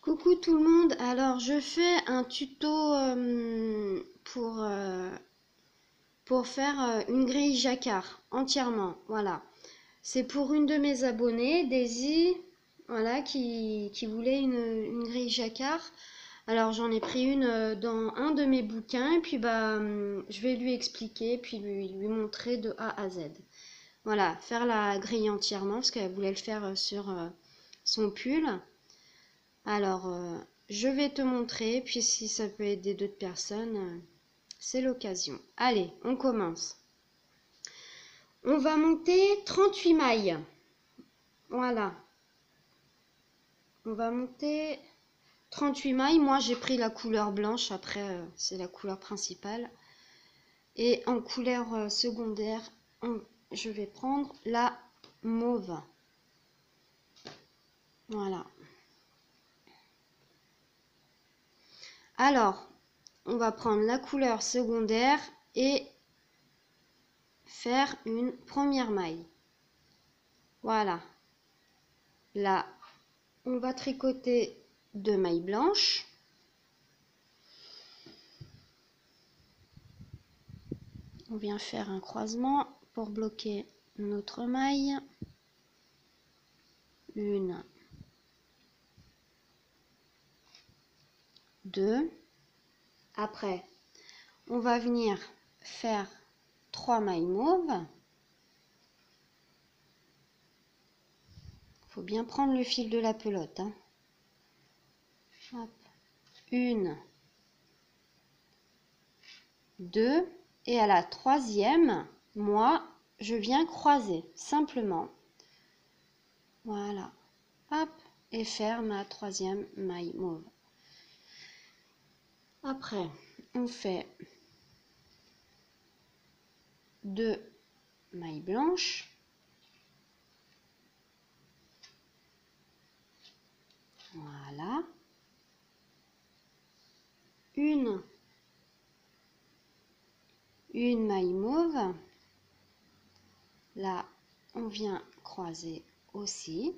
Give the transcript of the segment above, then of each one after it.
Coucou tout le monde, alors je fais un tuto pour faire une grille jacquard entièrement, voilà. C'est pour une de mes abonnées, Daisy, voilà, qui voulait une grille jacquard. Alors j'en ai pris une dans un de mes bouquins et puis je vais lui expliquer puis lui montrer de A à Z. Voilà, faire la grille entièrement parce qu'elle voulait le faire sur son pull. Alors, je vais te montrer, puis si ça peut aider d'autres personnes, c'est l'occasion. Allez, on commence. On va monter 38 mailles. Voilà. On va monter 38 mailles. Moi, j'ai pris la couleur blanche. Après, c'est la couleur principale. Et en couleur secondaire, je vais prendre la mauve. Voilà. Alors, on va prendre la couleur secondaire et faire une première maille. Voilà. Là, on va tricoter 2 mailles blanches. On vient faire un croisement pour bloquer notre maille. 1, 2. Après, on va venir faire 3 mailles mauves. Faut bien prendre le fil de la pelote, hein. Hop. 1, 2. Et à la troisième, moi, je viens croiser simplement. Voilà. Hop. Et faire ma troisième maille mauve. Après, on fait 2 mailles blanches. Voilà. Une maille mauve. Là, on vient croiser aussi.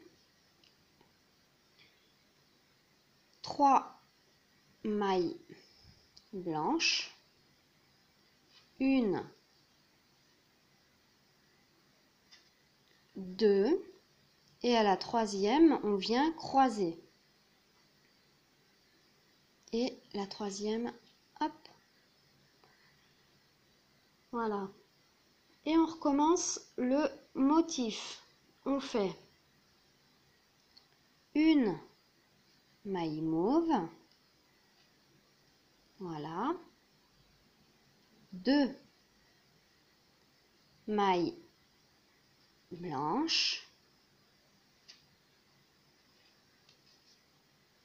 3 mailles blanches. 1, 2. Et à la troisième, on vient croiser. Et la troisième, hop. Voilà. Et on recommence le motif. On fait une maille mauve. Voilà. 2 mailles blanches.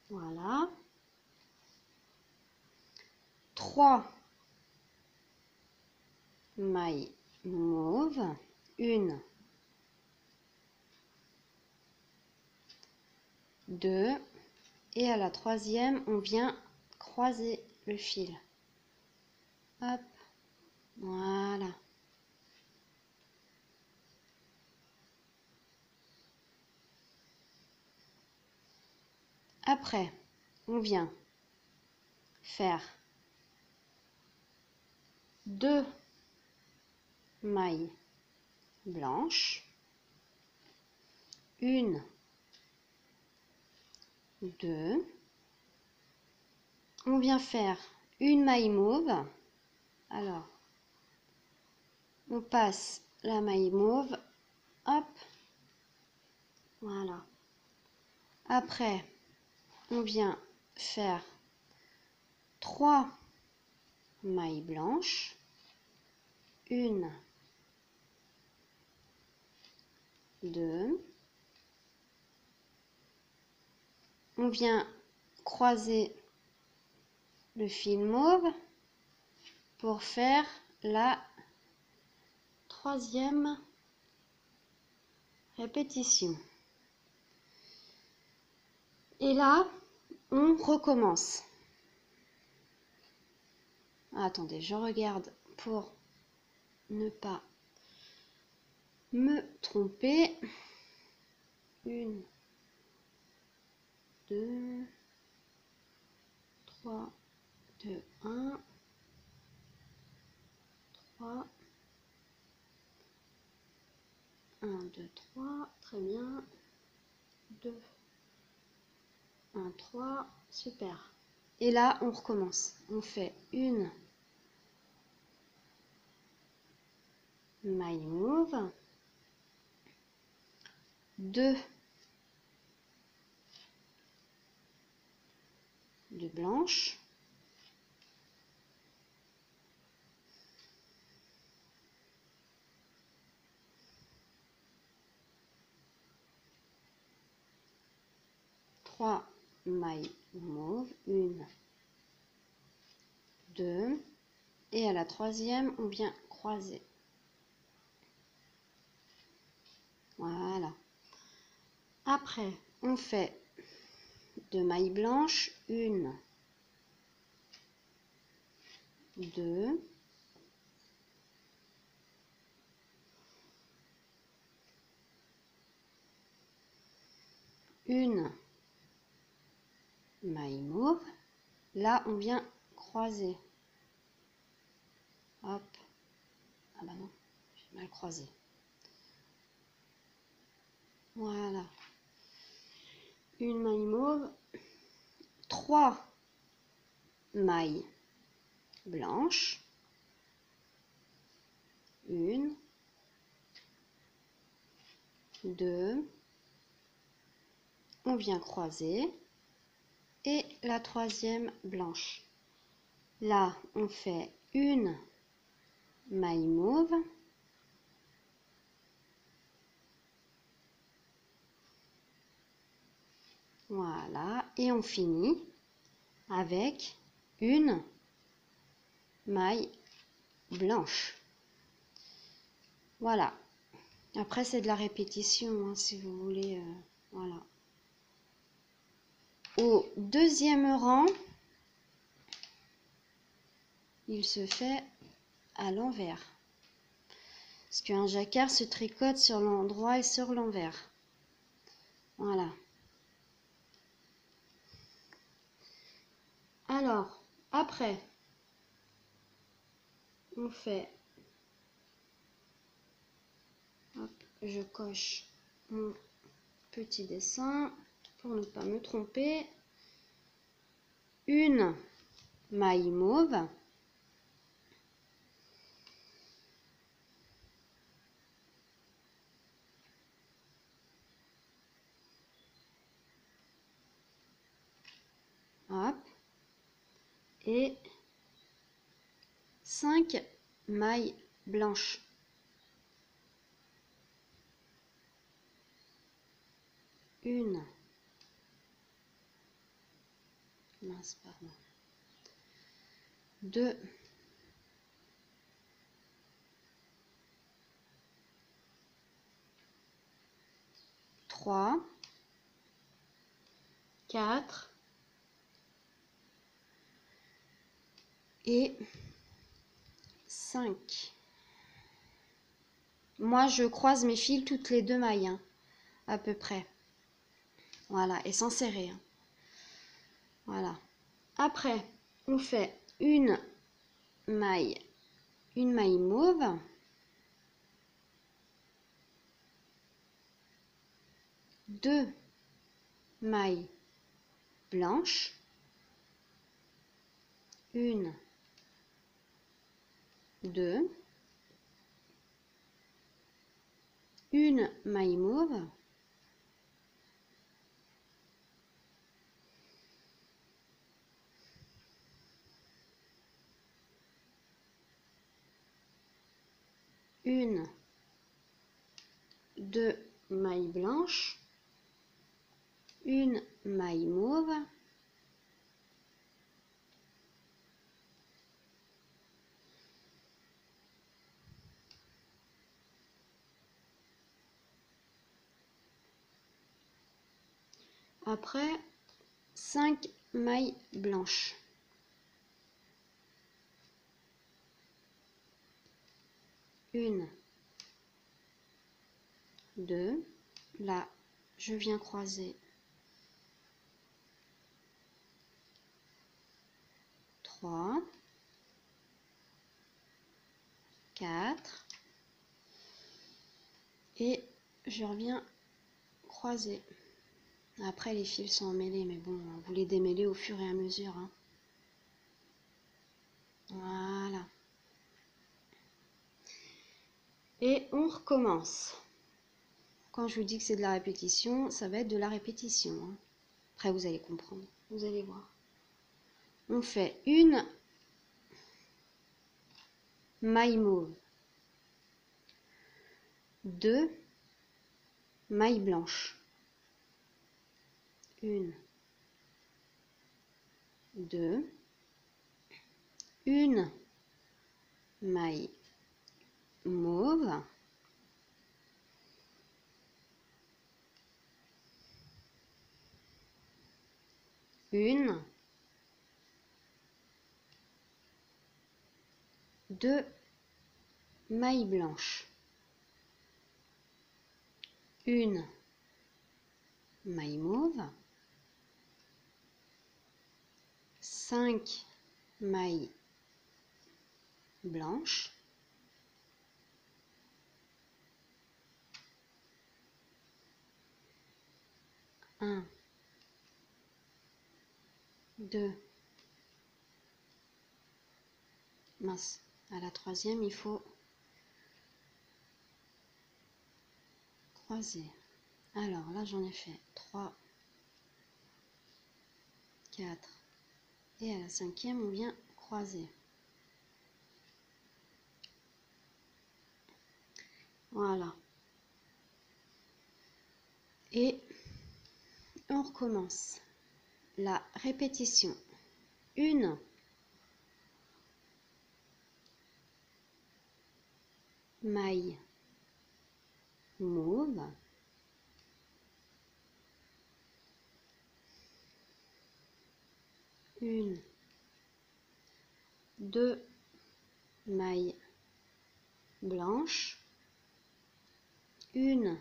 Voilà. 3 mailles mauves. 1, 2. Et à la troisième, on vient croiser le fil. Hop. Voilà. Après, on vient faire 2 mailles blanches. 1, 2. On vient faire une maille mauve. Alors, on passe la maille mauve. Hop. Voilà. Après, on vient faire 3 mailles blanches. 1, 2. On vient croiser le fil mauve pour faire la troisième répétition. Et là, on recommence. Attendez, je regarde pour ne pas me tromper. 1, 2, 3, 2, 1, 3, 1, 2, 3, très bien, 2, 1, 3, super. Et là, on recommence. On fait une maille mauve, 2 de blanche, trois mailles mauves, 1, 2, et à la troisième, on vient croiser. Voilà. Après, on fait 2 mailles blanches, 1, 2, une maille mauve. Là, on vient croiser. Hop. Ah bah non, j'ai mal croisé. Voilà. Une maille mauve. 3 mailles blanches. 1, 2. On vient croiser. Et la troisième blanche. Là, on fait une maille mauve. Voilà, et on finit avec une maille blanche. Voilà. Après, c'est de la répétition, hein, si vous voulez. Voilà. Au deuxième rang, il se fait à l'envers. Parce qu'un jacquard se tricote sur l'endroit et sur l'envers. Voilà. Alors, après, on fait... Hop, je coche mon petit dessin pour ne pas me tromper. Une maille mauve. Hop. Et 5 mailles blanches. Une. Mince, pardon. 2. 3. 4. Et 5. Moi, je croise mes fils toutes les 2 mailles, hein, à peu près. Voilà, et sans serrer. Hein. Voilà. Après, on fait une maille mauve. Deux mailles blanches. Une, 2. Une maille mauve. Une, 2 mailles blanches. Une maille mauve. Après, 5 mailles blanches. Une, 2. Là, je viens croiser 3, 4 et je reviens croiser. Après les fils sont emmêlés, mais bon, vous les démêlez au fur et à mesure, hein. Voilà. Et on recommence. Quand je vous dis que c'est de la répétition, ça va être de la répétition, hein. Après, vous allez comprendre, vous allez voir. On fait une maille mauve, 2 mailles blanches, 1, 2, une maille mauve, une, 2 mailles blanches, une maille mauve, 5 mailles blanches, un, 2, mince, à la troisième il faut croiser. Alors là j'en ai fait 3, 4 et à la cinquième on vient croiser. Voilà. Et on recommence la répétition. Une maille mauve, une, 2 mailles blanches, une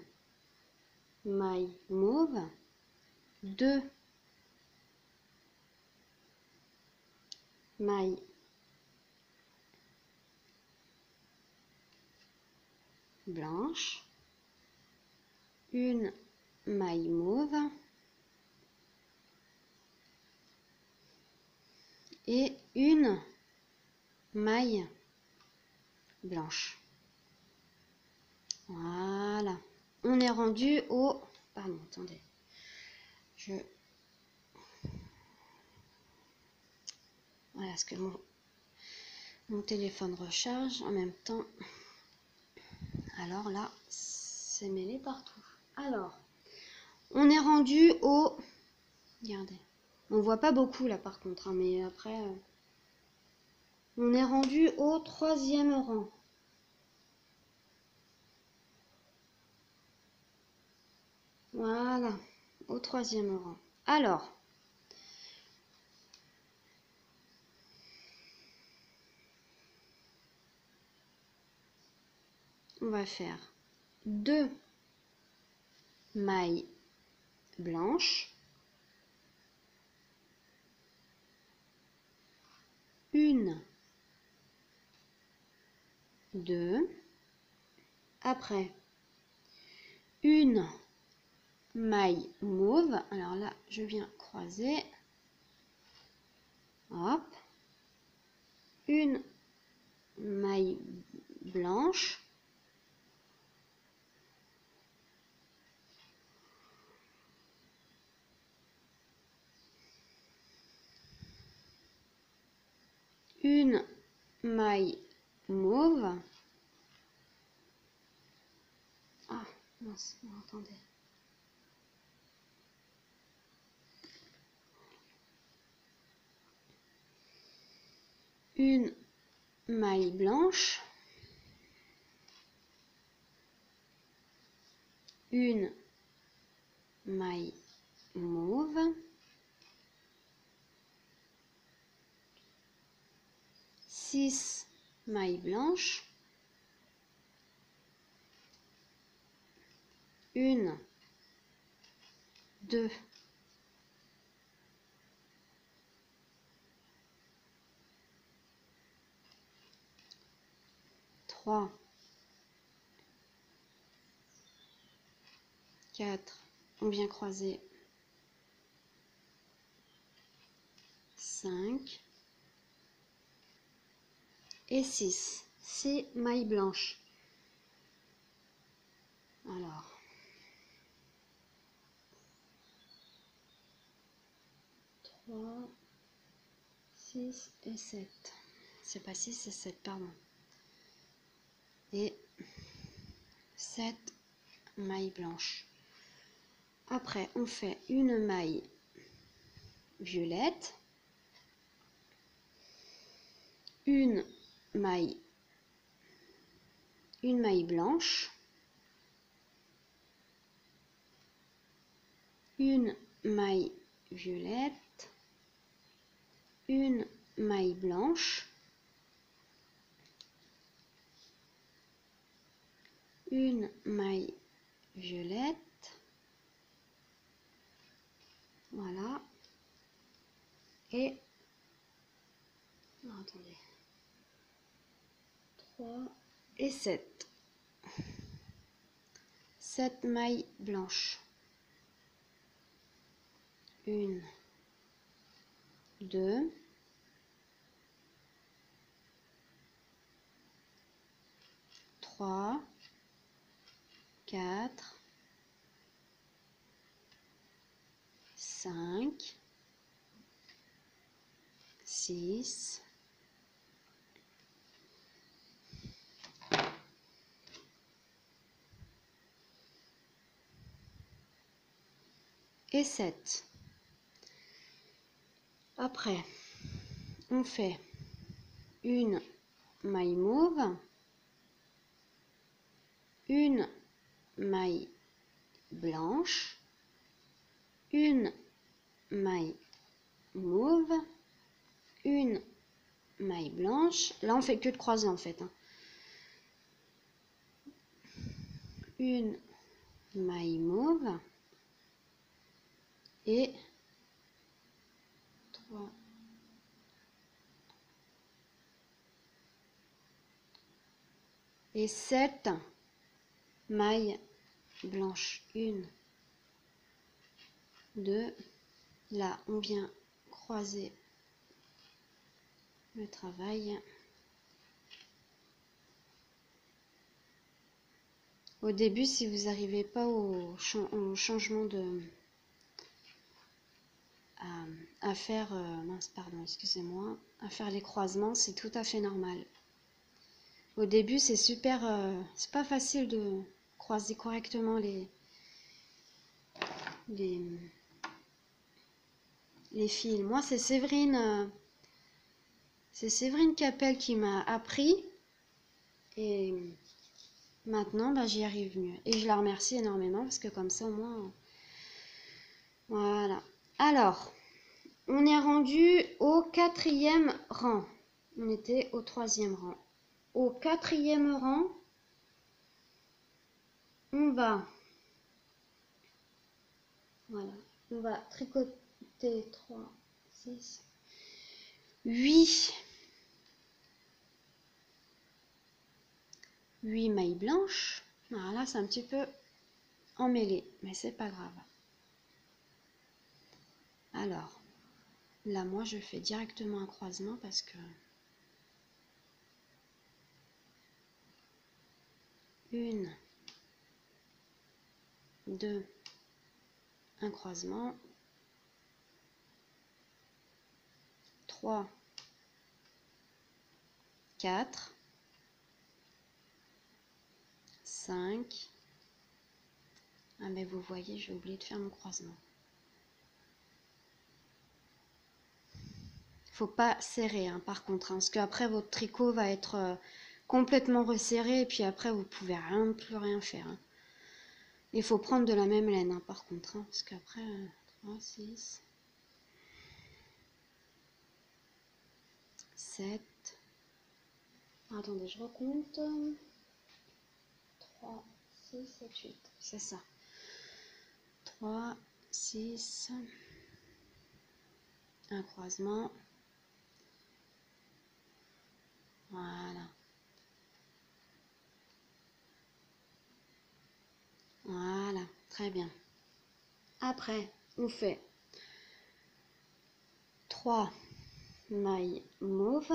maille mauve, 2 mailles blanches, une maille mauve et une maille blanche. Voilà. On est rendu au... Pardon, attendez. Voilà, parce que mon téléphone recharge en même temps. Alors là, c'est mêlé partout. Alors, on est rendu au... Regardez. On voit pas beaucoup là par contre, hein, mais après... on est rendu au 3e rang. Voilà, au 3e rang. Alors, on va faire 2 mailles blanches, une, 2, après une maille mauve, alors là je viens croiser, hop, une maille blanche, une maille mauve, ah mince, non, attendez, une maille blanche, une maille mauve, six mailles blanches, une, 2, 3, 4, on vient croiser, 5 et 6. 6 mailles blanches. Alors, 3, 6 et 7. C'est pas 6, c'est 7, pardon. Et 7 mailles blanches. Après, on fait une maille violette, une maille blanche, une maille violette, une maille blanche, une maille violette, voilà, et attendez, 3 et 7. 7 mailles blanches. 1, 2, 3, 4, 5, 6, 7. Après, on fait une maille mauve, une maille blanche, une maille mauve, une maille blanche. Là, on fait que de croiser en fait. Une maille mauve et 3, et 7 mailles blanches. 1, 2, là on vient croiser le travail. Au début, si vous n'arrivez pas au changement de à faire mince, pardon, excusez-moi, à faire les croisements, c'est tout à fait normal. Au début, c'est super, c'est pas facile de croiser correctement les fils. Moi, c'est Séverine Capel qui m'a appris et maintenant, bah, j'y arrive mieux. Et je la remercie énormément parce que comme ça, au moins, voilà. Alors, on est rendu au 4e rang. On était au 3e rang. Au 4e rang, on va, voilà, on va tricoter 3, 6, 8 mailles blanches. Voilà, c'est un petit peu emmêlé, mais c'est pas grave. Alors, là, moi, je fais directement un croisement parce que 1, 2, un croisement, 3, 4, 5. Ah, mais vous voyez, j'ai oublié de faire mon croisement. Faut pas serrer, hein, par contre, hein, parce qu'après votre tricot va être complètement resserré et puis après vous pouvez plus rien faire. Hein. Il faut prendre de la même laine, hein, par contre, hein, parce qu'après 3, 6, 7. Attendez, je recompte. 3, 6, 7, 8. C'est ça. 3, 6, un croisement. Voilà. Très bien. Après, on fait 3 mailles mauves.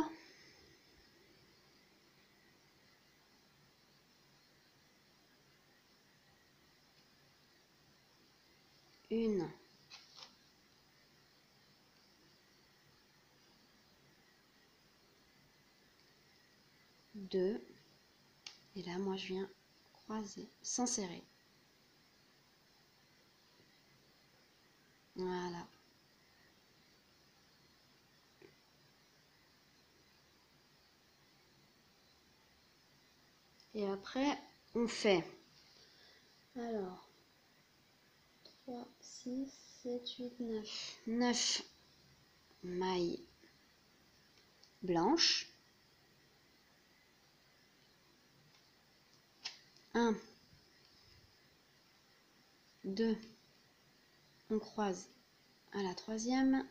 Une, deux, et là moi je viens croiser sans serrer. Voilà. Et après, on fait, alors, 3, 6, 7, 8, 9. 9 mailles blanches. 1, 2, on croise à la troisième.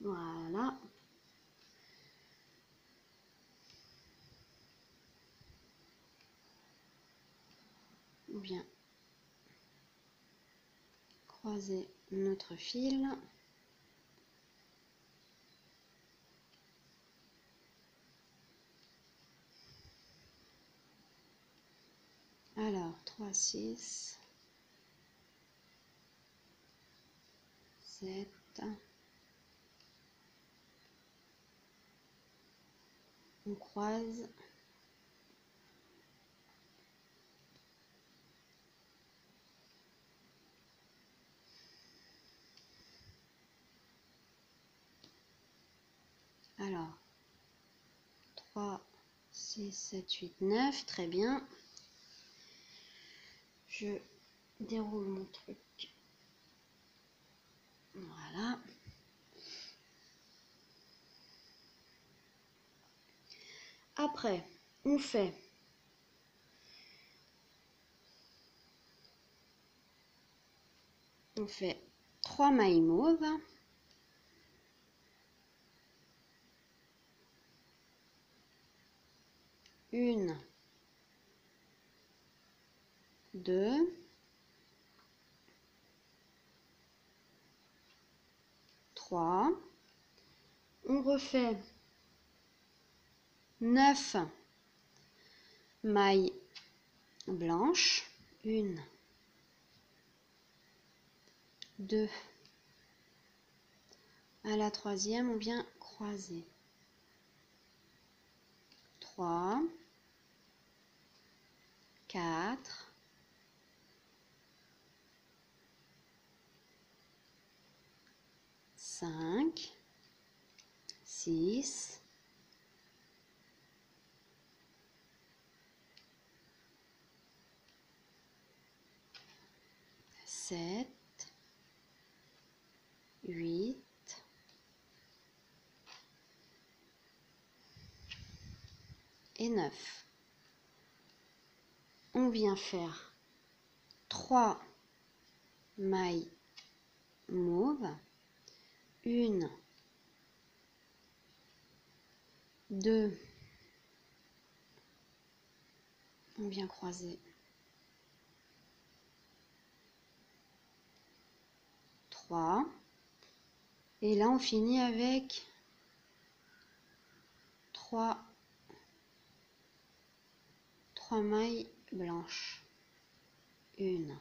Voilà. On vient croiser notre fil. Alors, 3, 6, 7, on croise. Alors, 3, 6, 7, 8, 9, très bien. Je déroule mon truc. Voilà. Après, on fait 3 mailles mauves. Une, deux, trois. On refait 9 mailles blanches. Une, deux. À la troisième, on vient croiser. 3, 4, 5, 6, 7, 8, et 9. On vient faire 3 mailles mauves. Une, deux, on vient croiser. 3. Et là, on finit avec 3 mailles blanches. Une,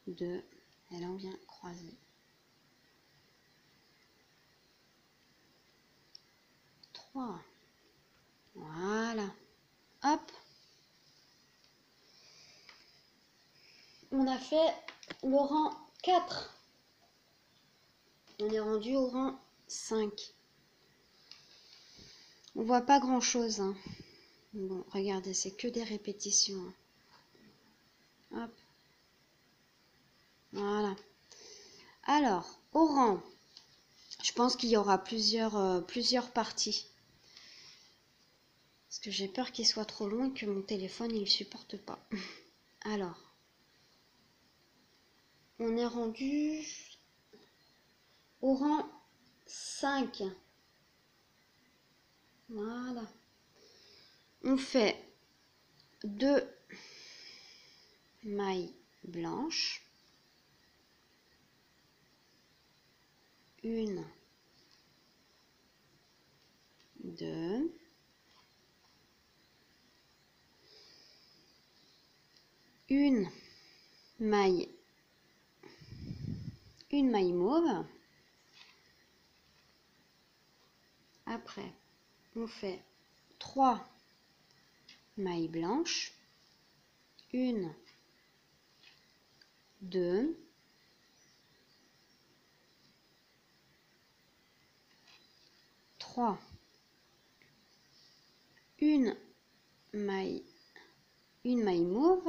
deux, et là, on vient croiser. 3. Voilà. Hop. On a fait le rang 4. On est rendu au rang 5. On voit pas grand chose, hein. Bon, regardez, c'est que des répétitions. Hop. Voilà. Alors, au rang, je pense qu'il y aura plusieurs parties. Parce que j'ai peur qu'il soit trop long et que mon téléphone il supporte pas. Alors, on est rendu au rang 5. Voilà. on fait 2 mailles blanches, 1, 2, une maille mauve. Après, on fait 3 mailles blanches, 1, 2, 3, une maille mauve.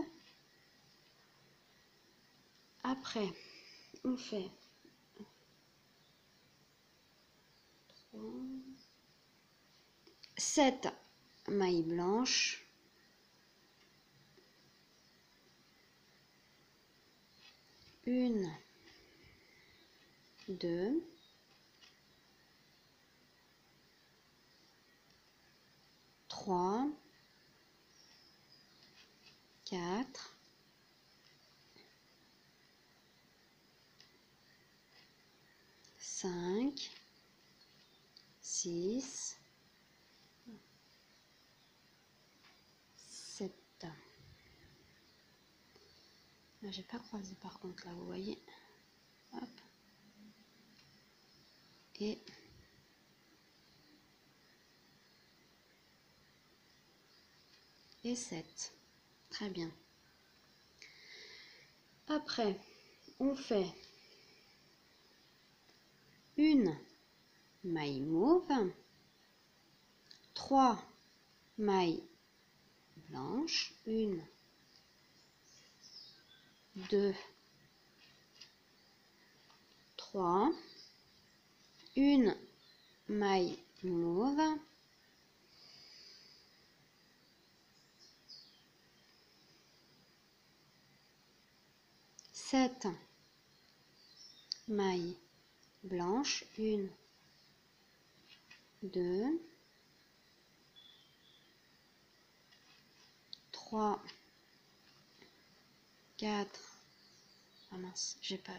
Après, on fait 7 mailles blanches, 1, 2, 3, 4, 5, 6, 7. Là, j'ai pas croisé par contre, là, vous voyez. Hop. Et 7. Très bien. Après, on fait une maille mauve, 3 mailles blanches, 1, 2, 3, une maille mauve, 7 mailles blanches, 1, 2, 3, 4, ah mince, j'ai pas,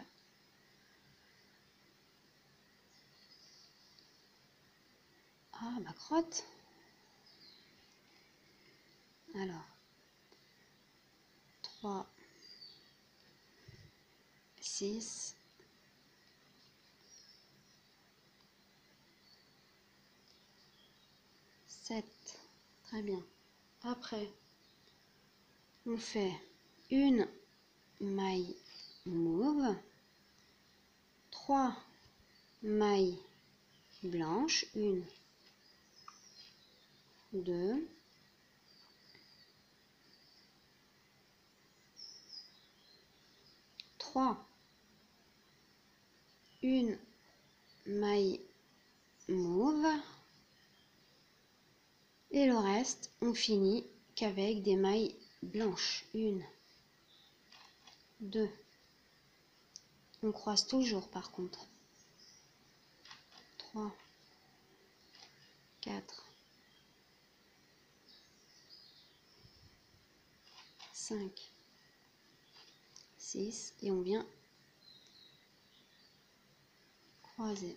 ah ma crotte, alors, 3, 6, 7, très bien. Après, on fait une maille mauve, 3 mailles blanches, 1, 2, 3, une maille mauve, et le reste, on finit qu'avec des mailles blanches, 1, 2, on croise toujours par contre, 3, 4, 5, 6, et on vient croiser.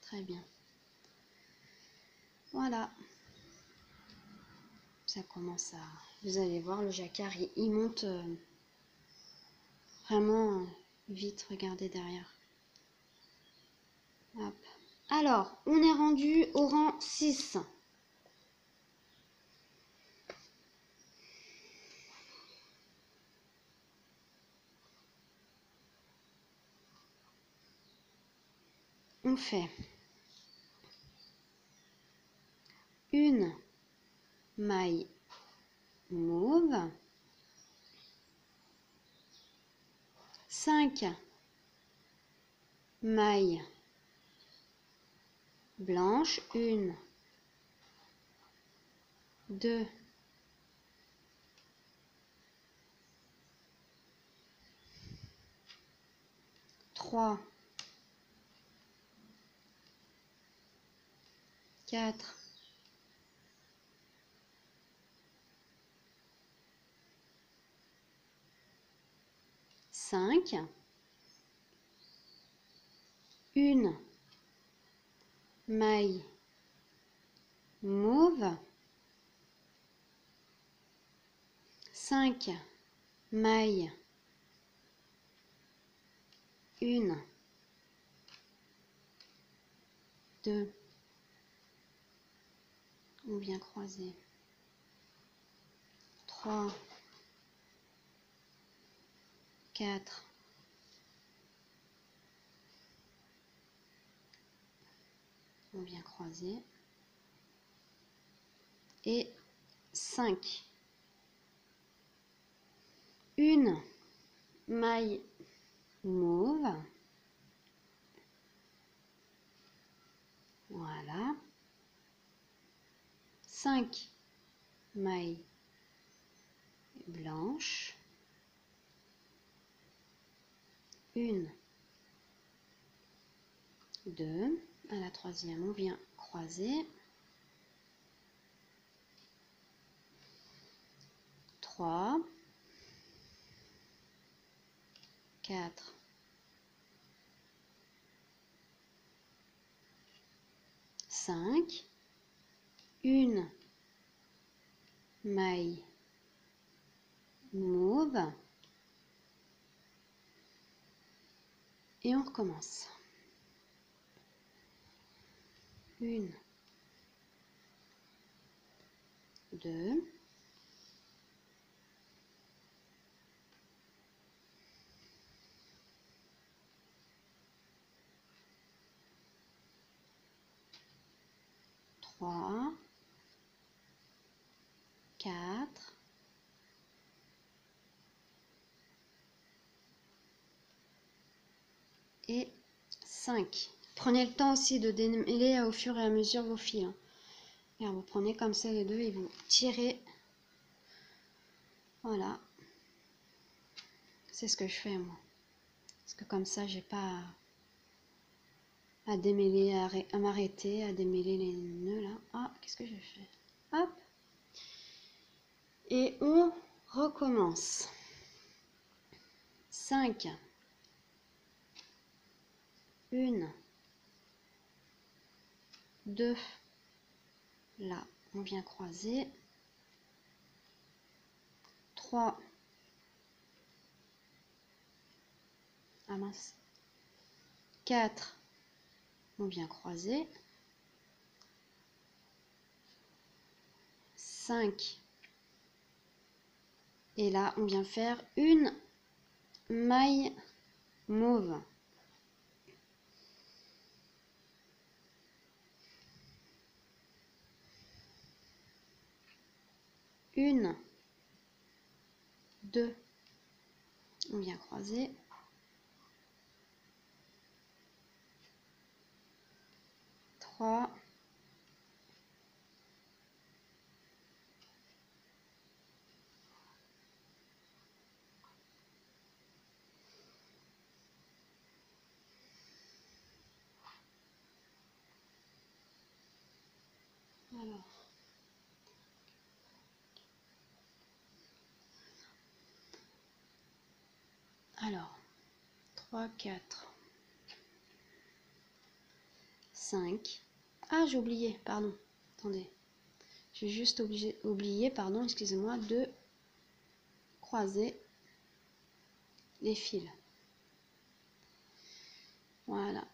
Très bien. Voilà. Ça commence à... Vous allez voir, le jacquard, il monte vraiment vite. Regardez derrière. Hop. Alors, on est rendu au rang 6. On fait une maille mauve, 5 mailles blanches, 1, 2, 3, 4, 5, une maille mauve, 5 mailles, une, 2, on vient croiser, 3, 4, on vient croiser, et 5, une maille mauve, voilà, 5 mailles blanches, une, 2, à la troisième on vient croiser, 3, 4, 5, une maille mauve, et on recommence. 1, 2, 3, 4, et 5. Prenez le temps aussi de démêler au fur et à mesure vos fils. Alors vous prenez comme ça les deux et vous tirez. Voilà. C'est ce que je fais moi. Parce que comme ça, j'ai pas à démêler, à m'arrêter, à démêler les nœuds là. Ah, qu'est-ce que j'ai fait? Hop. Et on recommence. 5. 1, 2, là, on vient croiser. 3, ah mince, 4, on vient croiser. 5, et là, on vient faire une maille mauve. Une, 2, on vient croiser. 3, 3, 4, 5. Ah, j'ai oublié, pardon. Attendez. J'ai juste oublié, pardon, excusez-moi, de croiser les fils. Voilà.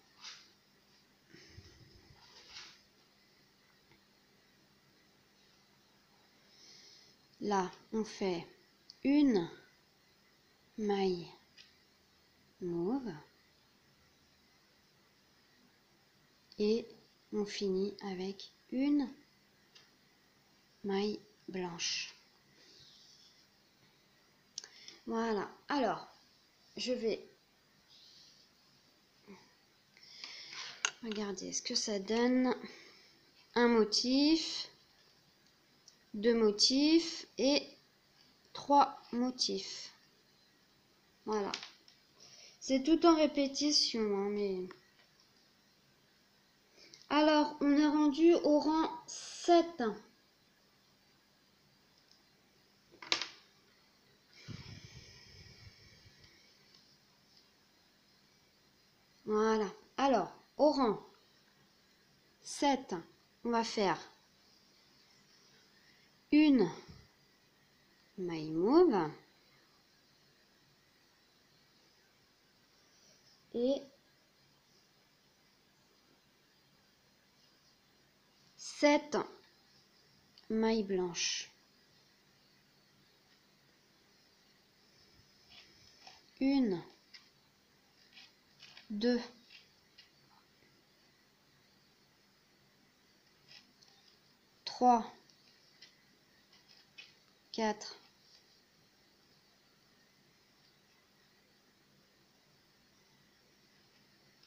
Là, on fait une maille mauve et on finit avec une maille blanche. Voilà. Alors, je vais regarder ce que ça donne. Un motif, 2 motifs et 3 motifs. Voilà. C'est tout en répétition, hein, mais... Alors, on est rendu au rang 7. Voilà. Alors, au rang 7, on va faire une maille mauve et 7 mailles blanches. Une, 2, 3, 4,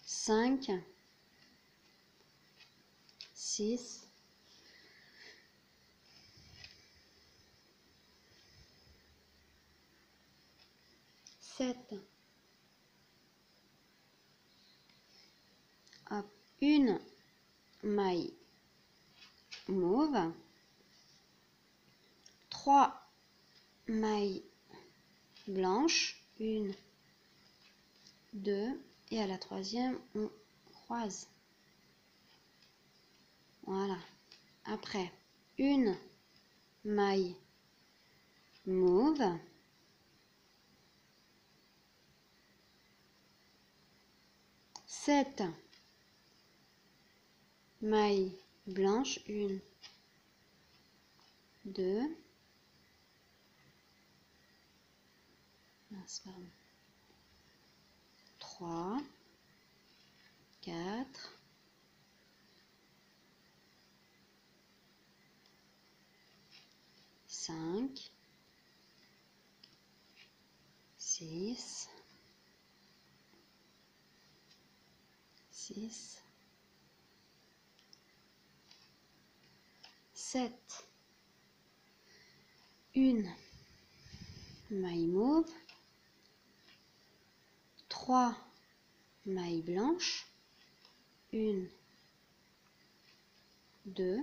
5, 6, 7. Hop, une maille mauve, 3 mailles blanches, 1, 2, et à la troisième, on croise. Voilà. Après, une maille mauve, 7 mailles blanches, 1, 2, 3, 4, 5, 6, 7. Une maille mauve, 3 mailles blanches, 1, 2,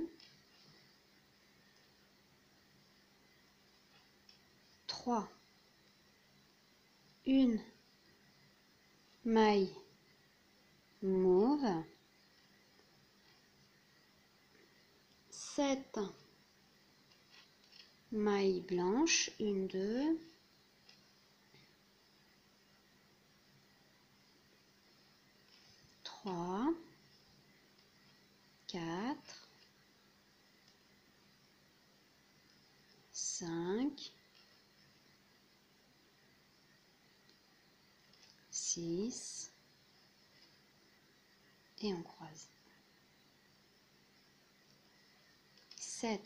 3, une maille mauve, 7 mailles blanches, 1, 2, 3, 4, 5, 6, et on croise. 7,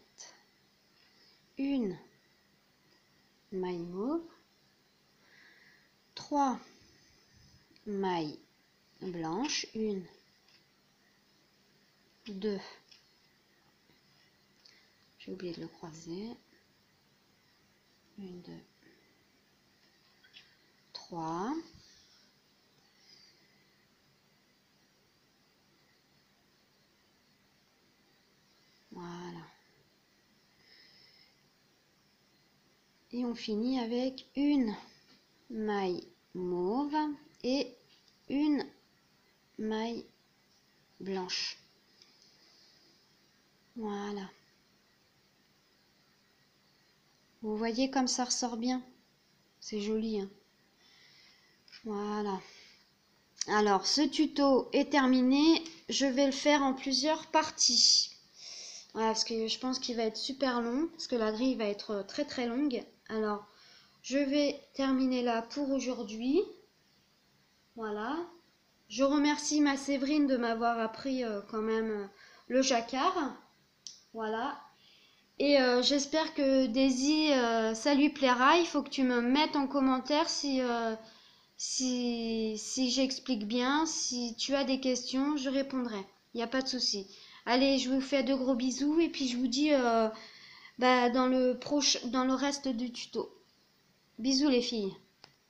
une maille mauve, 3 mailles blanches, 1, 2, j'ai oublié de le croiser, 1, 2, 3, voilà. Et on finit avec une maille mauve et une maille blanche. Voilà. Vous voyez comme ça ressort bien. C'est joli, hein. Voilà. Alors, ce tuto est terminé. Je vais le faire en plusieurs parties. Voilà, parce que je pense qu'il va être super long, parce que la grille va être très très longue. Alors, je vais terminer là pour aujourd'hui. Voilà. Je remercie ma Séverine de m'avoir appris quand même le jacquard. Voilà. Et j'espère que Daisy, ça lui plaira. Il faut que tu me mettes en commentaire si j'explique bien. Si tu as des questions, je répondrai. Il n'y a pas de souci. Allez, je vous fais de gros bisous et puis je vous dis dans le reste du tuto. Bisous les filles.